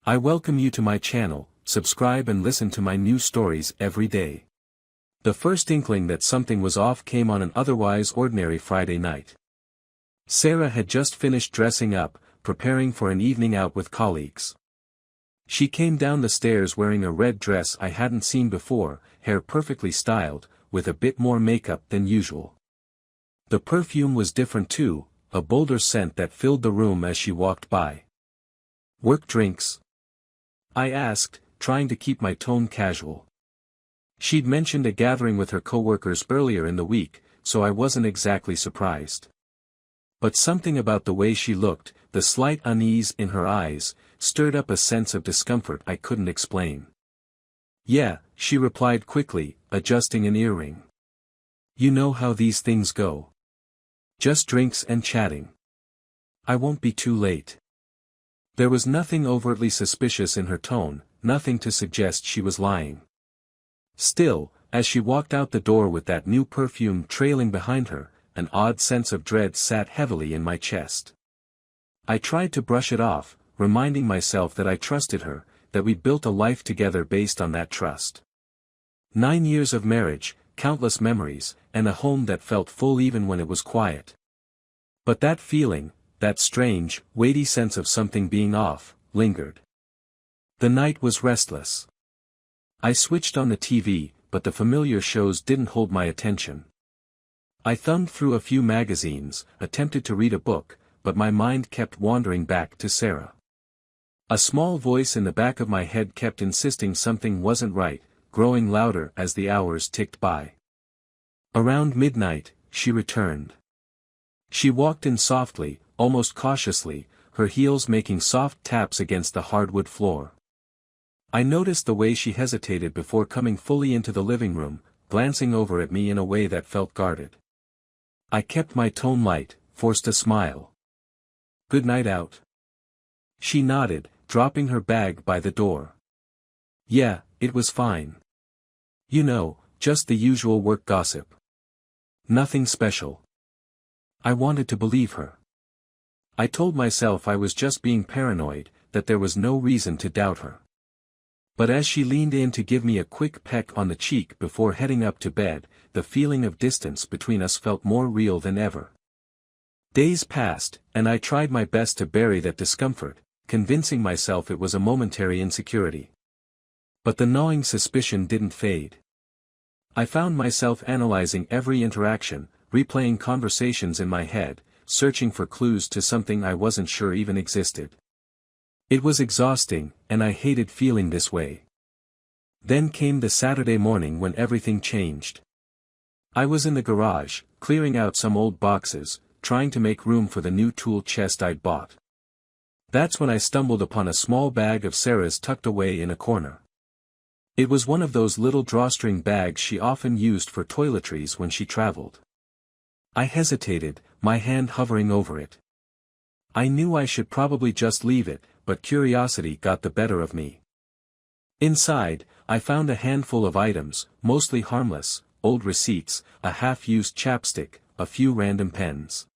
I welcome you to my channel. Subscribe and listen to my new stories every day. The first inkling that something was off came on an otherwise ordinary Friday night. Sarah had just finished dressing up, preparing for an evening out with colleagues. She came down the stairs wearing a red dress I hadn't seen before, hair perfectly styled, with a bit more makeup than usual. The perfume was different too, a bolder scent that filled the room as she walked by. "Work drinks?" I asked, trying to keep my tone casual. She'd mentioned a gathering with her coworkers earlier in the week, so I wasn't exactly surprised. But something about the way she looked, the slight unease in her eyes, stirred up a sense of discomfort I couldn't explain. "Yeah," she replied quickly, adjusting an earring. "You know how these things go. Just drinks and chatting. I won't be too late." There was nothing overtly suspicious in her tone, nothing to suggest she was lying. Still, as she walked out the door with that new perfume trailing behind her, an odd sense of dread sat heavily in my chest. I tried to brush it off, reminding myself that I trusted her, that we'd built a life together based on that trust. 9 years of marriage, countless memories, and a home that felt full even when it was quiet. But that feeling, that strange, weighty sense of something being off, lingered. The night was restless. I switched on the TV, but the familiar shows didn't hold my attention. I thumbed through a few magazines, attempted to read a book, but my mind kept wandering back to Sarah. A small voice in the back of my head kept insisting something wasn't right, growing louder as the hours ticked by. Around midnight, she returned. She walked in softly, almost cautiously, her heels making soft taps against the hardwood floor. I noticed the way she hesitated before coming fully into the living room, glancing over at me in a way that felt guarded. I kept my tone light, forced a smile. "Good night out?" She nodded, dropping her bag by the door. "Yeah, it was fine. You know, just the usual work gossip. Nothing special." I wanted to believe her. I told myself I was just being paranoid, that there was no reason to doubt her. But as she leaned in to give me a quick peck on the cheek before heading up to bed, the feeling of distance between us felt more real than ever. Days passed, and I tried my best to bury that discomfort, convincing myself it was a momentary insecurity. But the gnawing suspicion didn't fade. I found myself analyzing every interaction, replaying conversations in my head, searching for clues to something I wasn't sure even existed. It was exhausting, and I hated feeling this way. Then came the Saturday morning when everything changed. I was in the garage, clearing out some old boxes, trying to make room for the new tool chest I'd bought. That's when I stumbled upon a small bag of Sarah's tucked away in a corner. It was one of those little drawstring bags she often used for toiletries when she traveled. I hesitated, my hand hovering over it. I knew I should probably just leave it, but curiosity got the better of me. Inside, I found a handful of items, mostly harmless, old receipts, a half-used chapstick, a few random pens.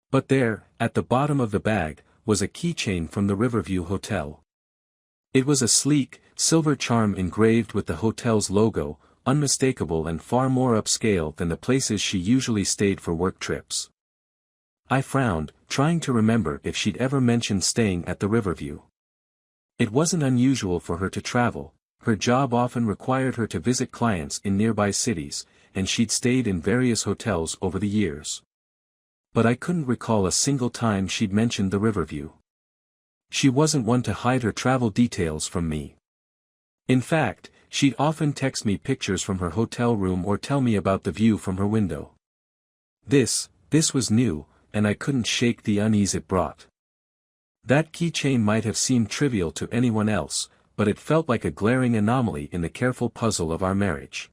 But there, at the bottom of the bag, was a keychain from the Riverview Hotel. It was a sleek, silver charm engraved with the hotel's logo, unmistakable and far more upscale than the places she usually stayed for work trips. I frowned, trying to remember if she'd ever mentioned staying at the Riverview. It wasn't unusual for her to travel, her job often required her to visit clients in nearby cities, and she'd stayed in various hotels over the years. But I couldn't recall a single time she'd mentioned the Riverview. She wasn't one to hide her travel details from me. In fact, she'd often text me pictures from her hotel room or tell me about the view from her window. This was new, and I couldn't shake the unease it brought. That keychain might have seemed trivial to anyone else, but it felt like a glaring anomaly in the careful puzzle of our marriage.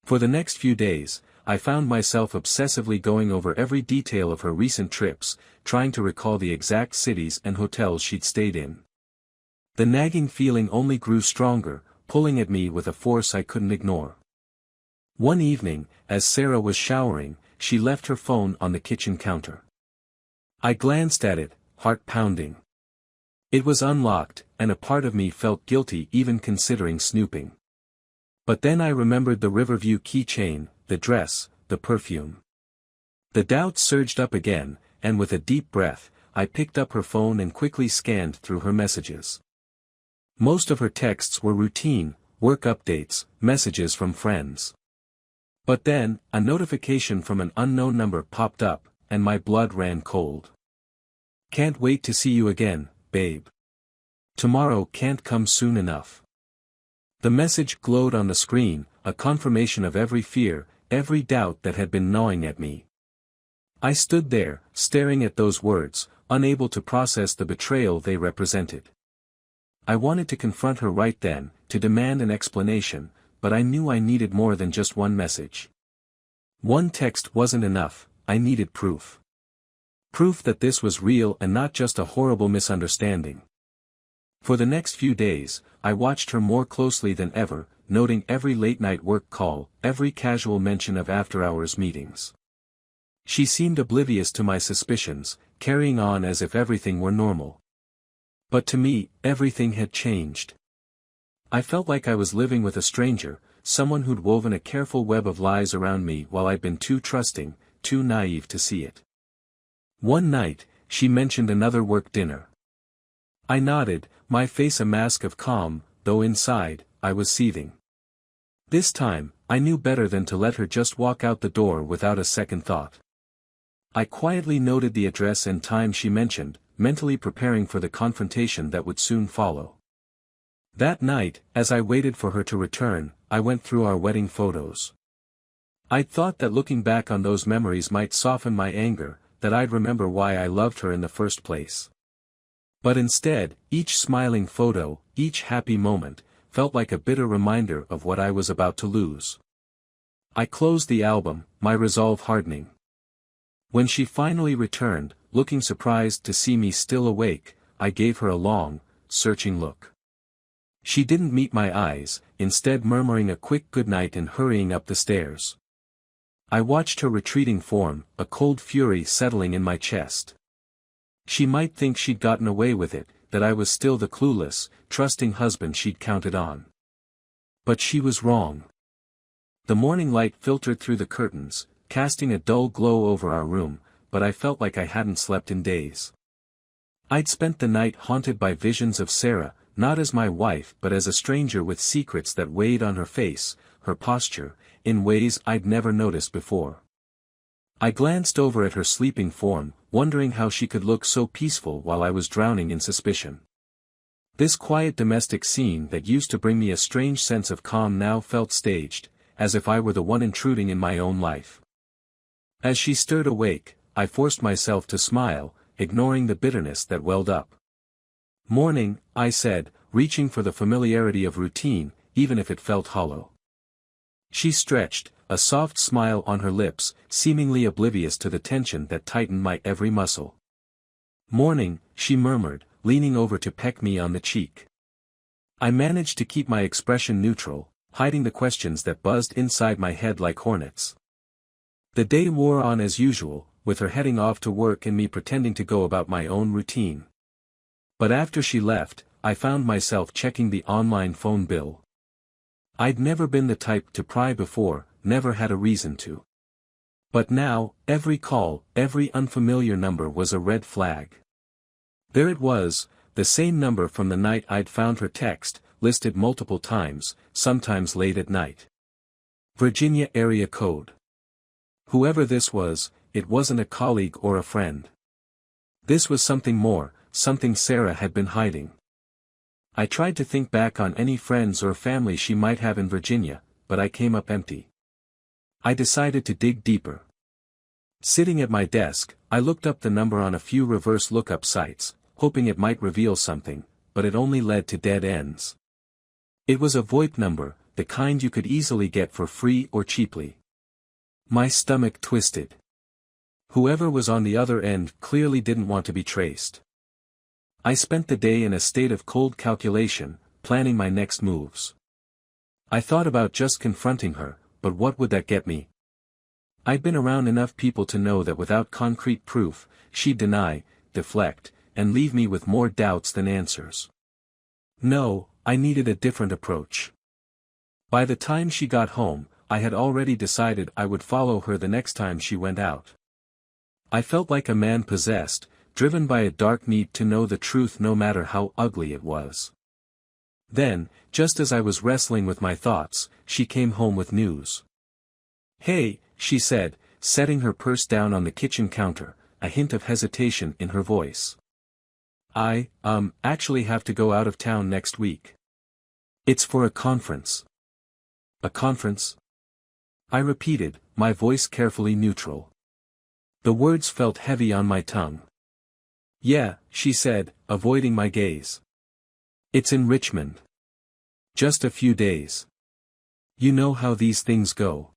For the next few days, I found myself obsessively going over every detail of her recent trips, trying to recall the exact cities and hotels she'd stayed in. The nagging feeling only grew stronger, pulling at me with a force I couldn't ignore. One evening, as Sarah was showering, she left her phone on the kitchen counter. I glanced at it, heart pounding. It was unlocked, and a part of me felt guilty even considering snooping. But then I remembered the Riverview keychain, the dress, the perfume. The doubts surged up again, and with a deep breath, I picked up her phone and quickly scanned through her messages. Most of her texts were routine, work updates, messages from friends. But then, a notification from an unknown number popped up, and my blood ran cold. "Can't wait to see you again, babe. Tomorrow can't come soon enough." The message glowed on the screen, a confirmation of every fear, every doubt that had been gnawing at me. I stood there, staring at those words, unable to process the betrayal they represented. I wanted to confront her right then, to demand an explanation, but I knew I needed more than just one message. One text wasn't enough, I needed proof. Proof that this was real and not just a horrible misunderstanding. For the next few days, I watched her more closely than ever, noting every late-night work call, every casual mention of after-hours meetings. She seemed oblivious to my suspicions, carrying on as if everything were normal. But to me, everything had changed. I felt like I was living with a stranger, someone who'd woven a careful web of lies around me while I'd been too trusting, too naive to see it. One night, she mentioned another work dinner. I nodded, my face a mask of calm, though inside, I was seething. This time, I knew better than to let her just walk out the door without a second thought. I quietly noted the address and time she mentioned, mentally preparing for the confrontation that would soon follow. That night, as I waited for her to return, I went through our wedding photos. I'd thought that looking back on those memories might soften my anger, that I'd remember why I loved her in the first place. But instead, each smiling photo, each happy moment, felt like a bitter reminder of what I was about to lose. I closed the album, my resolve hardening. When she finally returned, looking surprised to see me still awake, I gave her a long, searching look. She didn't meet my eyes, instead murmuring a quick goodnight and hurrying up the stairs. I watched her retreating form, a cold fury settling in my chest. She might think she'd gotten away with it, that I was still the clueless, trusting husband she'd counted on. But she was wrong. The morning light filtered through the curtains, casting a dull glow over our room, but I felt like I hadn't slept in days. I'd spent the night haunted by visions of Sarah, not as my wife but as a stranger with secrets that weighed on her face, her posture, in ways I'd never noticed before. I glanced over at her sleeping form, wondering how she could look so peaceful while I was drowning in suspicion. This quiet domestic scene that used to bring me a strange sense of calm now felt staged, as if I were the one intruding in my own life. As she stirred awake, I forced myself to smile, ignoring the bitterness that welled up. "Morning," I said, reaching for the familiarity of routine, even if it felt hollow. She stretched, a soft smile on her lips, seemingly oblivious to the tension that tightened my every muscle. "Morning," she murmured, leaning over to peck me on the cheek. I managed to keep my expression neutral, hiding the questions that buzzed inside my head like hornets. The day wore on as usual, with her heading off to work and me pretending to go about my own routine. But after she left, I found myself checking the online phone bill. I'd never been the type to pry before, never had a reason to. But now, every call, every unfamiliar number was a red flag. There it was, the same number from the night I'd found her text, listed multiple times, sometimes late at night. Virginia area code. Whoever this was, it wasn't a colleague or a friend. This was something more, something Sarah had been hiding. I tried to think back on any friends or family she might have in Virginia, but I came up empty. I decided to dig deeper. Sitting at my desk, I looked up the number on a few reverse lookup sites, hoping it might reveal something, but it only led to dead ends. It was a VoIP number, the kind you could easily get for free or cheaply. My stomach twisted. Whoever was on the other end clearly didn't want to be traced. I spent the day in a state of cold calculation, planning my next moves. I thought about just confronting her, but what would that get me? I'd been around enough people to know that without concrete proof, she'd deny, deflect, and leave me with more doubts than answers. No, I needed a different approach. By the time she got home, I had already decided I would follow her the next time she went out. I felt like a man possessed, driven by a dark need to know the truth no matter how ugly it was. Then, just as I was wrestling with my thoughts, she came home with news. "Hey," she said, setting her purse down on the kitchen counter, a hint of hesitation in her voice. "I, actually have to go out of town next week. It's for a conference." "A conference?" I repeated, my voice carefully neutral. The words felt heavy on my tongue. "Yeah," she said, avoiding my gaze. "It's in Richmond. Just a few days. You know how these things go."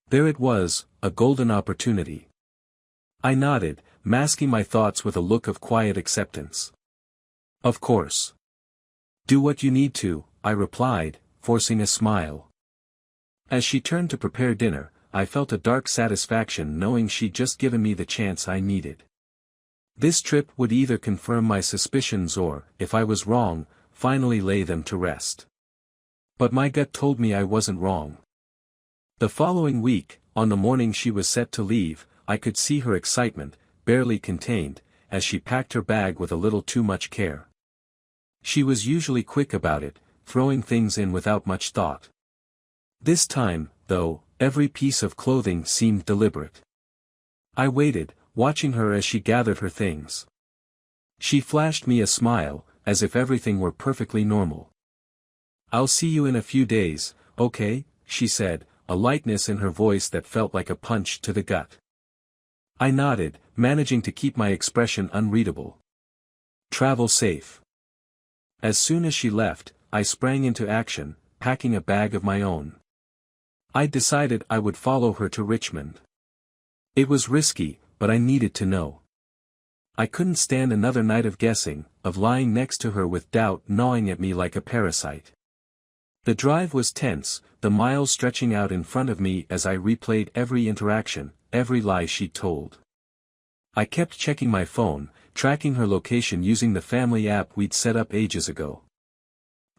There it was, a golden opportunity. I nodded, masking my thoughts with a look of quiet acceptance. "Of course. Do what you need to," I replied, forcing a smile. As she turned to prepare dinner, I felt a dark satisfaction knowing she'd just given me the chance I needed. This trip would either confirm my suspicions or, if I was wrong, finally lay them to rest. But my gut told me I wasn't wrong. The following week, on the morning she was set to leave, I could see her excitement, barely contained, as she packed her bag with a little too much care. She was usually quick about it, throwing things in without much thought. This time, though, every piece of clothing seemed deliberate. I waited, watching her as she gathered her things. She flashed me a smile, as if everything were perfectly normal. "I'll see you in a few days, okay?" she said, a lightness in her voice that felt like a punch to the gut. I nodded, managing to keep my expression unreadable. "Travel safe." As soon as she left, I sprang into action, packing a bag of my own. I decided I would follow her to Richmond. It was risky, but I needed to know. I couldn't stand another night of guessing, of lying next to her with doubt gnawing at me like a parasite. The drive was tense, the miles stretching out in front of me as I replayed every interaction, every lie she'd told. I kept checking my phone, tracking her location using the family app we'd set up ages ago.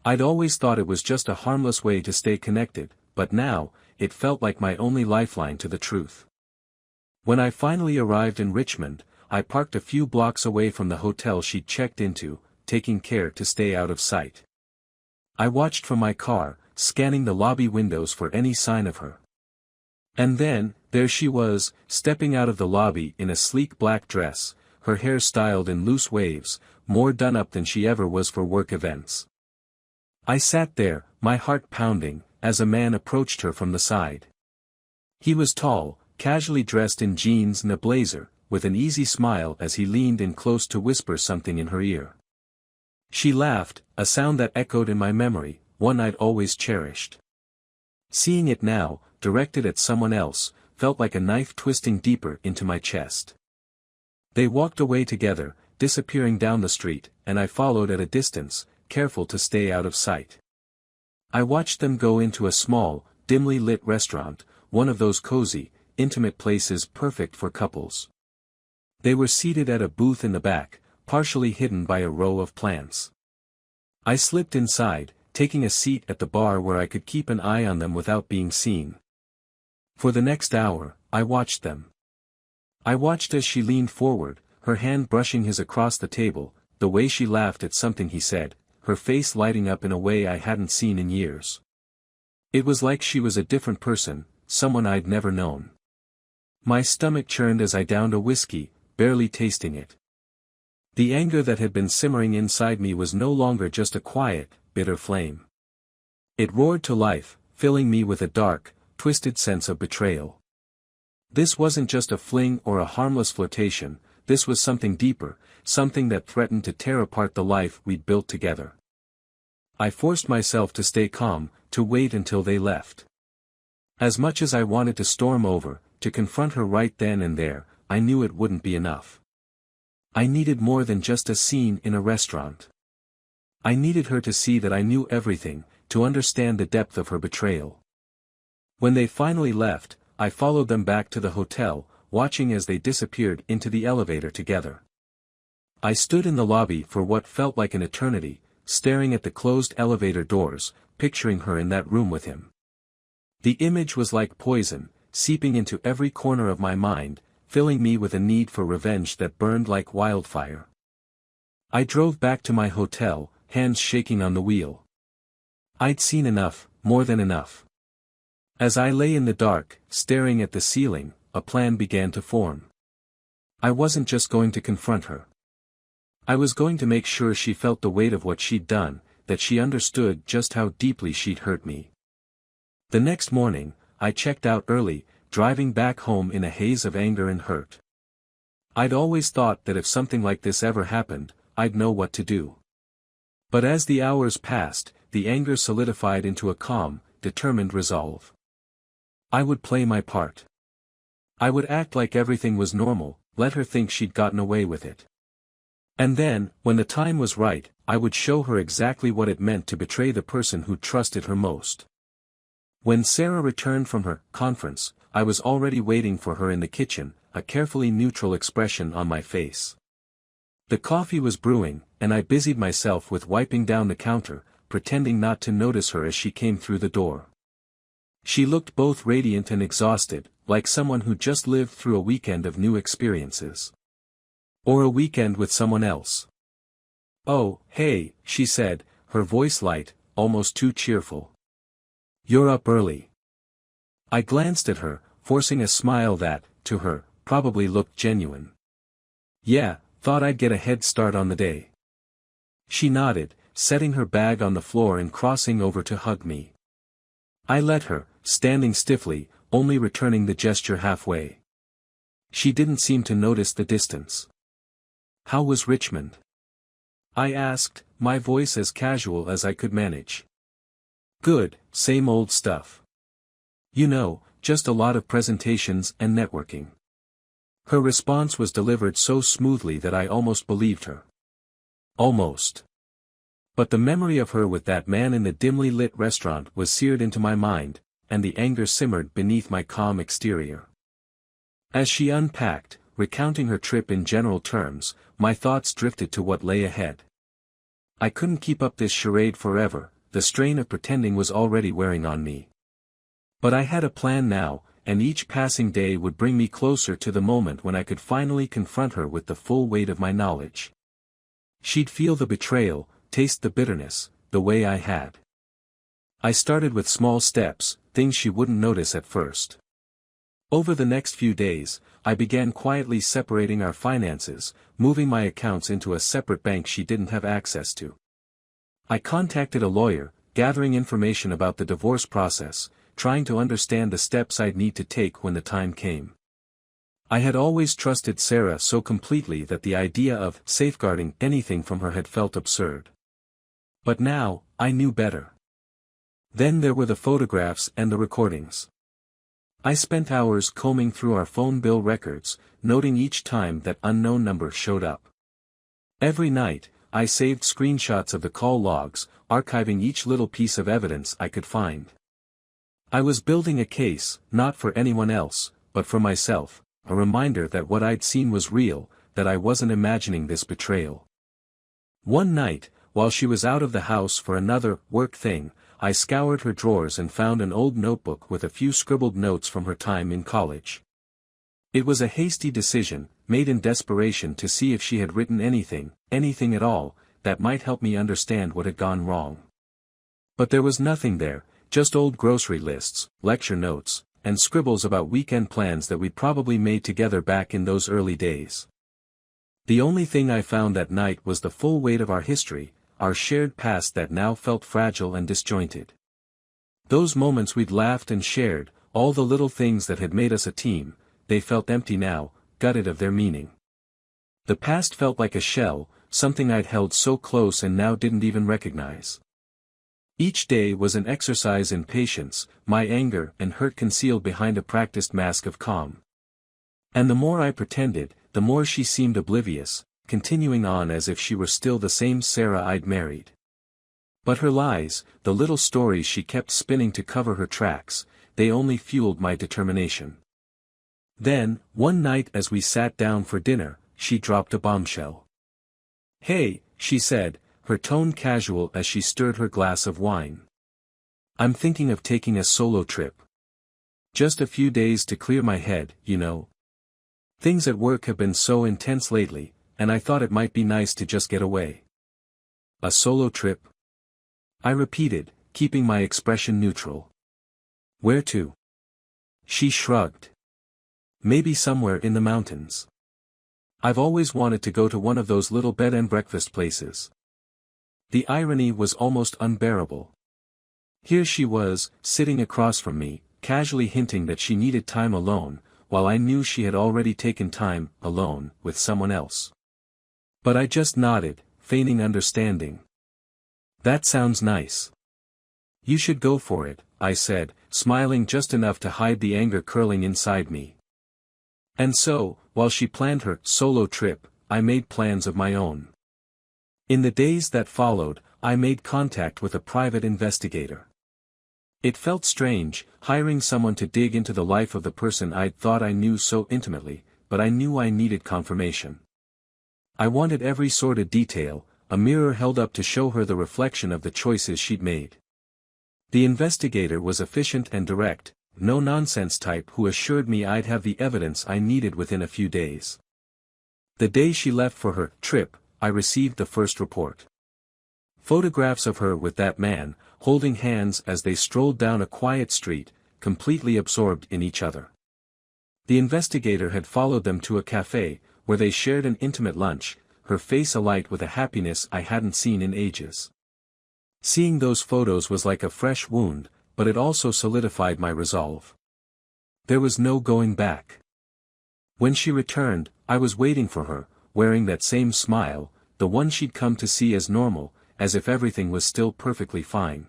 I'd always thought it was just a harmless way to stay connected, but now, it felt like my only lifeline to the truth. When I finally arrived in Richmond, I parked a few blocks away from the hotel she'd checked into, taking care to stay out of sight. I watched from my car, scanning the lobby windows for any sign of her. And then, there she was, stepping out of the lobby in a sleek black dress, her hair styled in loose waves, more done up than she ever was for work events. I sat there, my heart pounding, as a man approached her from the side. He was tall, casually dressed in jeans and a blazer, with an easy smile as he leaned in close to whisper something in her ear. She laughed, a sound that echoed in my memory, one I'd always cherished. Seeing it now, directed at someone else, felt like a knife twisting deeper into my chest. They walked away together, disappearing down the street, and I followed at a distance, careful to stay out of sight. I watched them go into a small, dimly lit restaurant, one of those cozy, intimate places perfect for couples. They were seated at a booth in the back, partially hidden by a row of plants. I slipped inside, taking a seat at the bar where I could keep an eye on them without being seen. For the next hour, I watched them. I watched as she leaned forward, her hand brushing his across the table, the way she laughed at something he said, her face lighting up in a way I hadn't seen in years. It was like she was a different person, someone I'd never known. My stomach churned as I downed a whiskey, barely tasting it. The anger that had been simmering inside me was no longer just a quiet, bitter flame. It roared to life, filling me with a dark, twisted sense of betrayal. This wasn't just a fling or a harmless flirtation, this was something deeper, something that threatened to tear apart the life we'd built together. I forced myself to stay calm, to wait until they left. As much as I wanted to storm over, to confront her right then and there, I knew it wouldn't be enough. I needed more than just a scene in a restaurant. I needed her to see that I knew everything, to understand the depth of her betrayal. When they finally left, I followed them back to the hotel, watching as they disappeared into the elevator together. I stood in the lobby for what felt like an eternity, staring at the closed elevator doors, picturing her in that room with him. The image was like poison, seeping into every corner of my mind, filling me with a need for revenge that burned like wildfire. I drove back to my hotel, hands shaking on the wheel. I'd seen enough, more than enough. As I lay in the dark, staring at the ceiling, a plan began to form. I wasn't just going to confront her. I was going to make sure she felt the weight of what she'd done, that she understood just how deeply she'd hurt me. The next morning, I checked out early, driving back home in a haze of anger and hurt. I'd always thought that if something like this ever happened, I'd know what to do. But as the hours passed, the anger solidified into a calm, determined resolve. I would play my part. I would act like everything was normal, let her think she'd gotten away with it. And then, when the time was right, I would show her exactly what it meant to betray the person who trusted her most. When Sarah returned from her conference, I was already waiting for her in the kitchen, a carefully neutral expression on my face. The coffee was brewing, and I busied myself with wiping down the counter, pretending not to notice her as she came through the door. She looked both radiant and exhausted, like someone who just lived through a weekend of new experiences. Or a weekend with someone else. "Oh, hey," she said, her voice light, almost too cheerful. "You're up early." I glanced at her, forcing a smile that, to her, probably looked genuine. "Yeah, thought I'd get a head start on the day." She nodded, setting her bag on the floor and crossing over to hug me. I let her, standing stiffly, only returning the gesture halfway. She didn't seem to notice the distance. "How was Richmond?" I asked, my voice as casual as I could manage. "Good, same old stuff. You know, just a lot of presentations and networking." Her response was delivered so smoothly that I almost believed her. Almost. But the memory of her with that man in the dimly lit restaurant was seared into my mind, and the anger simmered beneath my calm exterior. As she unpacked, recounting her trip in general terms, my thoughts drifted to what lay ahead. I couldn't keep up this charade forever, the strain of pretending was already wearing on me. But I had a plan now, and each passing day would bring me closer to the moment when I could finally confront her with the full weight of my knowledge. She'd feel the betrayal, taste the bitterness, the way I had. I started with small steps, things she wouldn't notice at first. Over the next few days, I began quietly separating our finances, moving my accounts into a separate bank she didn't have access to. I contacted a lawyer, gathering information about the divorce process, trying to understand the steps I'd need to take when the time came. I had always trusted Sarah so completely that the idea of safeguarding anything from her had felt absurd. But now, I knew better. Then there were the photographs and the recordings. I spent hours combing through our phone bill records, noting each time that unknown number showed up. Every night, I saved screenshots of the call logs, archiving each little piece of evidence I could find. I was building a case, not for anyone else, but for myself, a reminder that what I'd seen was real, that I wasn't imagining this betrayal. One night, while she was out of the house for another work thing, I scoured her drawers and found an old notebook with a few scribbled notes from her time in college. It was a hasty decision, made in desperation to see if she had written anything at all, that might help me understand what had gone wrong. But there was nothing there, just old grocery lists, lecture notes, and scribbles about weekend plans that we'd probably made together back in those early days. The only thing I found that night was the full weight of our history, our shared past that now felt fragile and disjointed. Those moments we'd laughed and shared, all the little things that had made us a team, they felt empty now, gutted of their meaning. The past felt like a shell, something I'd held so close and now didn't even recognize. Each day was an exercise in patience, my anger and hurt concealed behind a practiced mask of calm. And the more I pretended, the more she seemed oblivious, continuing on as if she were still the same Sarah I'd married. But her lies, the little stories she kept spinning to cover her tracks, they only fueled my determination. Then, one night as we sat down for dinner, she dropped a bombshell. "Hey," she said, her tone casual as she stirred her glass of wine. "I'm thinking of taking a solo trip. Just a few days to clear my head, you know. Things at work have been so intense lately, and I thought it might be nice to just get away." "A solo trip?" I repeated, keeping my expression neutral. "Where to?" She shrugged. "Maybe somewhere in the mountains. I've always wanted to go to one of those little bed and breakfast places." The irony was almost unbearable. Here she was, sitting across from me, casually hinting that she needed time alone, while I knew she had already taken time, alone, with someone else. But I just nodded, feigning understanding. "That sounds nice. You should go for it," I said, smiling just enough to hide the anger curling inside me. And so, while she planned her solo trip, I made plans of my own. In the days that followed, I made contact with a private investigator. It felt strange, hiring someone to dig into the life of the person I'd thought I knew so intimately, but I knew I needed confirmation. I wanted every sordid detail, a mirror held up to show her the reflection of the choices she'd made. The investigator was efficient and direct, no-nonsense type who assured me I'd have the evidence I needed within a few days. The day she left for her trip, I received the first report. Photographs of her with that man, holding hands as they strolled down a quiet street, completely absorbed in each other. The investigator had followed them to a cafe, where they shared an intimate lunch, her face alight with a happiness I hadn't seen in ages. Seeing those photos was like a fresh wound, but it also solidified my resolve. There was no going back. When she returned, I was waiting for her, wearing that same smile, the one she'd come to see as normal, as if everything was still perfectly fine.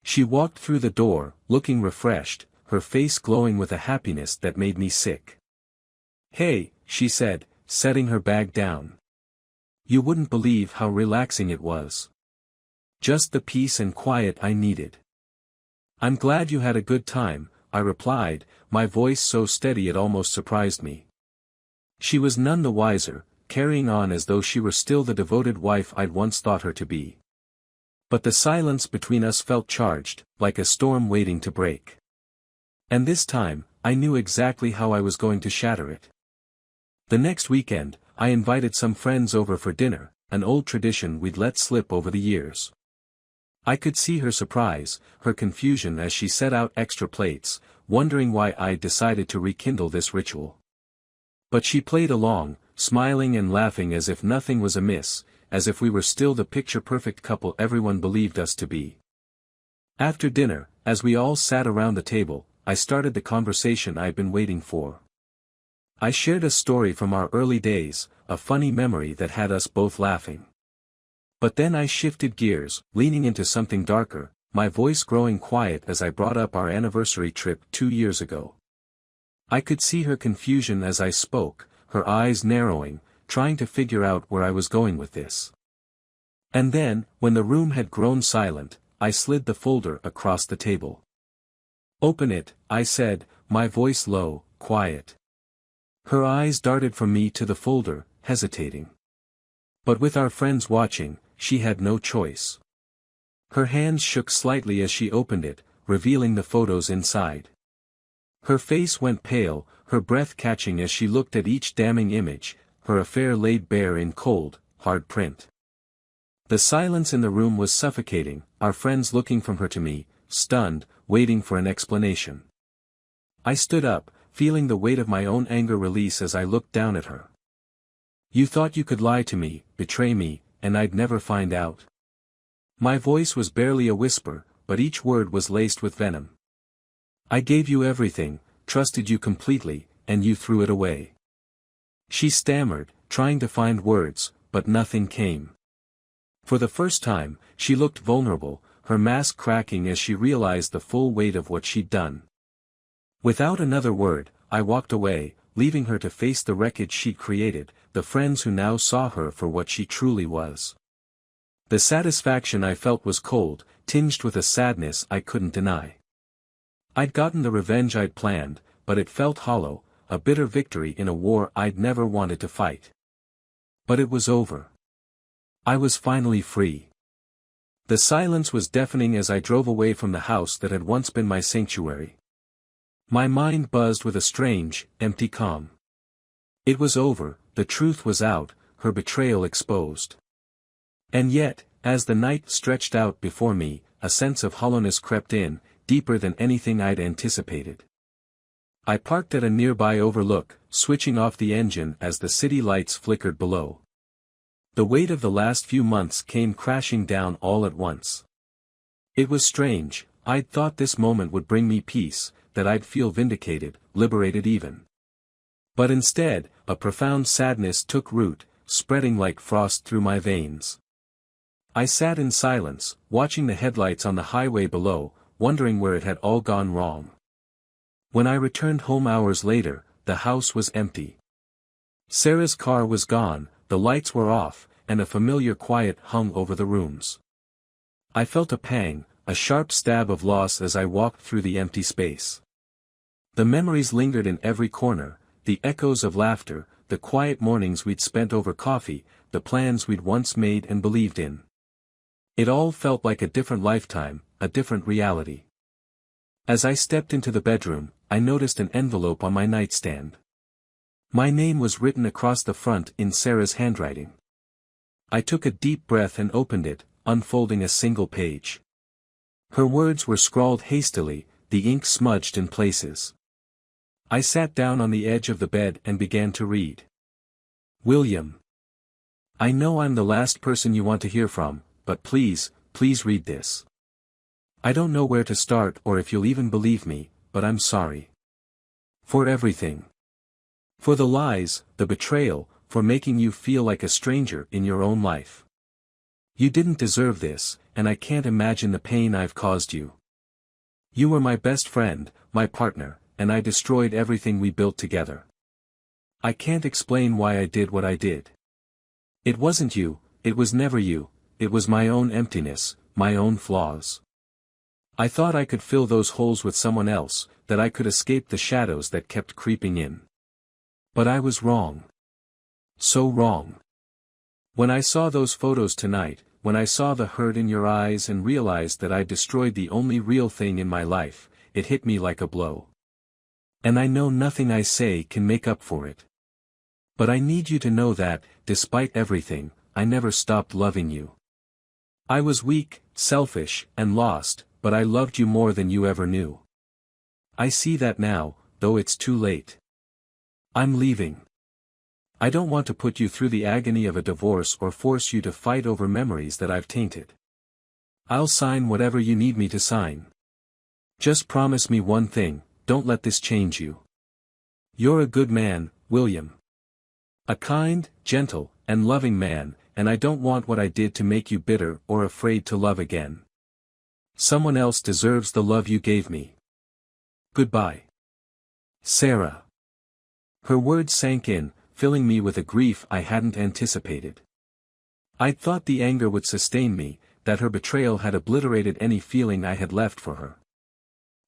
She walked through the door, looking refreshed, her face glowing with a happiness that made me sick. "Hey," she said, setting her bag down. "You wouldn't believe how relaxing it was. Just the peace and quiet I needed." "I'm glad you had a good time," I replied, my voice so steady it almost surprised me. She was none the wiser, carrying on as though she were still the devoted wife I'd once thought her to be. But the silence between us felt charged, like a storm waiting to break. And this time, I knew exactly how I was going to shatter it. The next weekend, I invited some friends over for dinner, an old tradition we'd let slip over the years. I could see her surprise, her confusion as she set out extra plates, wondering why I'd decided to rekindle this ritual. But she played along, smiling and laughing as if nothing was amiss, as if we were still the picture-perfect couple everyone believed us to be. After dinner, as we all sat around the table, I started the conversation I'd been waiting for. I shared a story from our early days, a funny memory that had us both laughing. But then I shifted gears, leaning into something darker, my voice growing quiet as I brought up our anniversary trip 2 years ago. I could see her confusion as I spoke, her eyes narrowing, trying to figure out where I was going with this. And then, when the room had grown silent, I slid the folder across the table. "Open it," I said, my voice low, quiet. Her eyes darted from me to the folder, hesitating. But with our friends watching, she had no choice. Her hands shook slightly as she opened it, revealing the photos inside. Her face went pale, her breath catching as she looked at each damning image, her affair laid bare in cold, hard print. The silence in the room was suffocating, our friends looking from her to me, stunned, waiting for an explanation. I stood up, feeling the weight of my own anger release as I looked down at her. "You thought you could lie to me, betray me, and I'd never find out?" My voice was barely a whisper, but each word was laced with venom. "I gave you everything, trusted you completely, and you threw it away." She stammered, trying to find words, but nothing came. For the first time, she looked vulnerable, her mask cracking as she realized the full weight of what she'd done. Without another word, I walked away, leaving her to face the wreckage she'd created, the friends who now saw her for what she truly was. The satisfaction I felt was cold, tinged with a sadness I couldn't deny. I'd gotten the revenge I'd planned, but it felt hollow, a bitter victory in a war I'd never wanted to fight. But it was over. I was finally free. The silence was deafening as I drove away from the house that had once been my sanctuary. My mind buzzed with a strange, empty calm. It was over, the truth was out, her betrayal exposed. And yet, as the night stretched out before me, a sense of hollowness crept in, deeper than anything I'd anticipated. I parked at a nearby overlook, switching off the engine as the city lights flickered below. The weight of the last few months came crashing down all at once. It was strange, I'd thought this moment would bring me peace, that I'd feel vindicated, liberated even. But instead, a profound sadness took root, spreading like frost through my veins. I sat in silence, watching the headlights on the highway below, wondering where it had all gone wrong. When I returned home hours later, the house was empty. Sarah's car was gone, the lights were off, and a familiar quiet hung over the rooms. I felt a pang, a sharp stab of loss as I walked through the empty space. The memories lingered in every corner, the echoes of laughter, the quiet mornings we'd spent over coffee, the plans we'd once made and believed in. It all felt like a different lifetime, a different reality. As I stepped into the bedroom, I noticed an envelope on my nightstand. My name was written across the front in Sarah's handwriting. I took a deep breath and opened it, unfolding a single page. Her words were scrawled hastily, the ink smudged in places. I sat down on the edge of the bed and began to read. William. I know I'm the last person you want to hear from, but please read this. I don't know where to start or if you'll even believe me, but I'm sorry. For everything. For the lies, the betrayal, for making you feel like a stranger in your own life. You didn't deserve this, and I can't imagine the pain I've caused you. You were my best friend, my partner, and I destroyed everything we built together. I can't explain why I did what I did. It wasn't you, it was never you, it was my own emptiness, my own flaws. I thought I could fill those holes with someone else, that I could escape the shadows that kept creeping in. But I was wrong. So wrong. When I saw those photos tonight, when I saw the hurt in your eyes and realized that I destroyed the only real thing in my life, it hit me like a blow. And I know nothing I say can make up for it. But I need you to know that, despite everything, I never stopped loving you. I was weak, selfish, and lost, but I loved you more than you ever knew. I see that now, though it's too late. I'm leaving. I don't want to put you through the agony of a divorce or force you to fight over memories that I've tainted. I'll sign whatever you need me to sign. Just promise me one thing, don't let this change you. You're a good man, William. A kind, gentle, and loving man, and I don't want what I did to make you bitter or afraid to love again. Someone else deserves the love you gave me. Goodbye. Sarah. Her words sank in, filling me with a grief I hadn't anticipated. I'd thought the anger would sustain me, that her betrayal had obliterated any feeling I had left for her.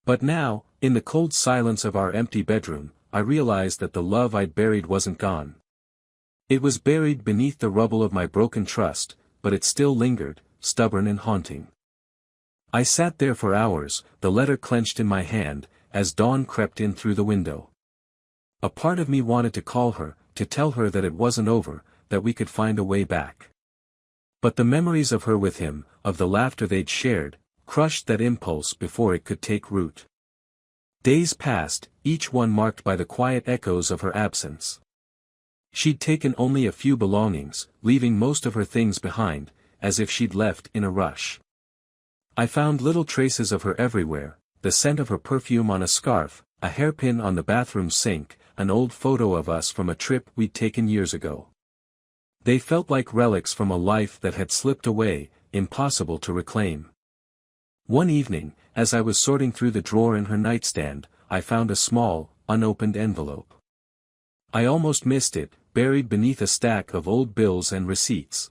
But now, in the cold silence of our empty bedroom, I realized that the love I'd buried wasn't gone. It was buried beneath the rubble of my broken trust, but it still lingered, stubborn and haunting. I sat there for hours, the letter clenched in my hand, as dawn crept in through the window. A part of me wanted to call her, to tell her that it wasn't over, that we could find a way back. But the memories of her with him, of the laughter they'd shared, crushed that impulse before it could take root. Days passed, each one marked by the quiet echoes of her absence. She'd taken only a few belongings, leaving most of her things behind, as if she'd left in a rush. I found little traces of her everywhere, the scent of her perfume on a scarf, a hairpin on the bathroom sink, an old photo of us from a trip we'd taken years ago. They felt like relics from a life that had slipped away, impossible to reclaim. One evening, as I was sorting through the drawer in her nightstand, I found a small, unopened envelope. I almost missed it, buried beneath a stack of old bills and receipts.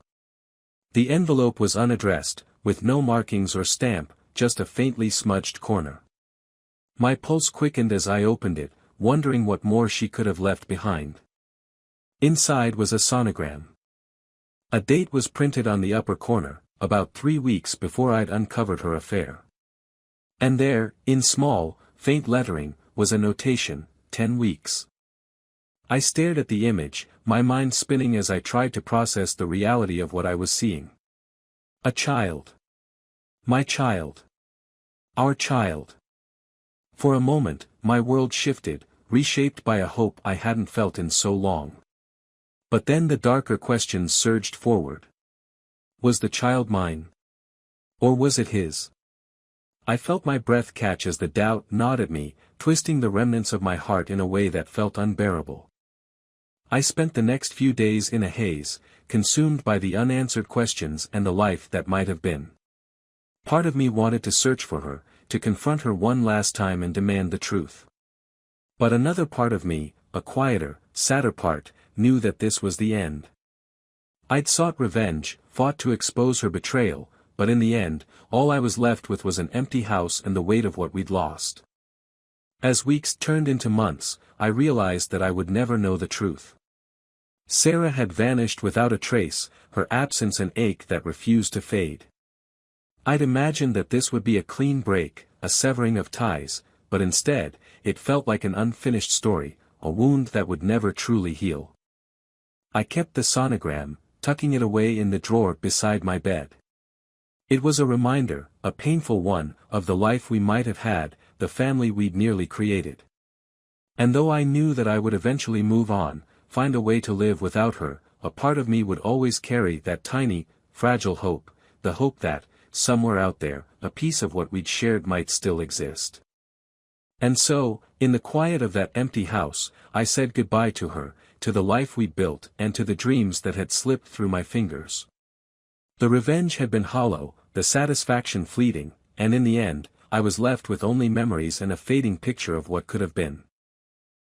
The envelope was unaddressed, with no markings or stamp, just a faintly smudged corner. My pulse quickened as I opened it, wondering what more she could have left behind. Inside was a sonogram. A date was printed on the upper corner, about 3 weeks before I'd uncovered her affair. And there, in small, faint lettering, was a notation, 10 weeks. I stared at the image, my mind spinning as I tried to process the reality of what I was seeing. A child. My child. Our child. For a moment, my world shifted, reshaped by a hope I hadn't felt in so long. But then the darker questions surged forward. Was the child mine? Or was it his? I felt my breath catch as the doubt gnawed at me, twisting the remnants of my heart in a way that felt unbearable. I spent the next few days in a haze, consumed by the unanswered questions and the life that might have been. Part of me wanted to search for her, to confront her one last time and demand the truth. But another part of me, a quieter, sadder part, knew that this was the end. I'd sought revenge, fought to expose her betrayal, but in the end, all I was left with was an empty house and the weight of what we'd lost. As weeks turned into months, I realized that I would never know the truth. Sarah had vanished without a trace, her absence an ache that refused to fade. I'd imagined that this would be a clean break, a severing of ties, but instead, it felt like an unfinished story, a wound that would never truly heal. I kept the sonogram, tucking it away in the drawer beside my bed. It was a reminder, a painful one, of the life we might have had, the family we'd nearly created. And though I knew that I would eventually move on, find a way to live without her, a part of me would always carry that tiny, fragile hope, the hope that, somewhere out there, a piece of what we'd shared might still exist. And so, in the quiet of that empty house, I said goodbye to her, to the life we'd built and to the dreams that had slipped through my fingers. The revenge had been hollow, the satisfaction fleeting, and in the end, I was left with only memories and a fading picture of what could have been.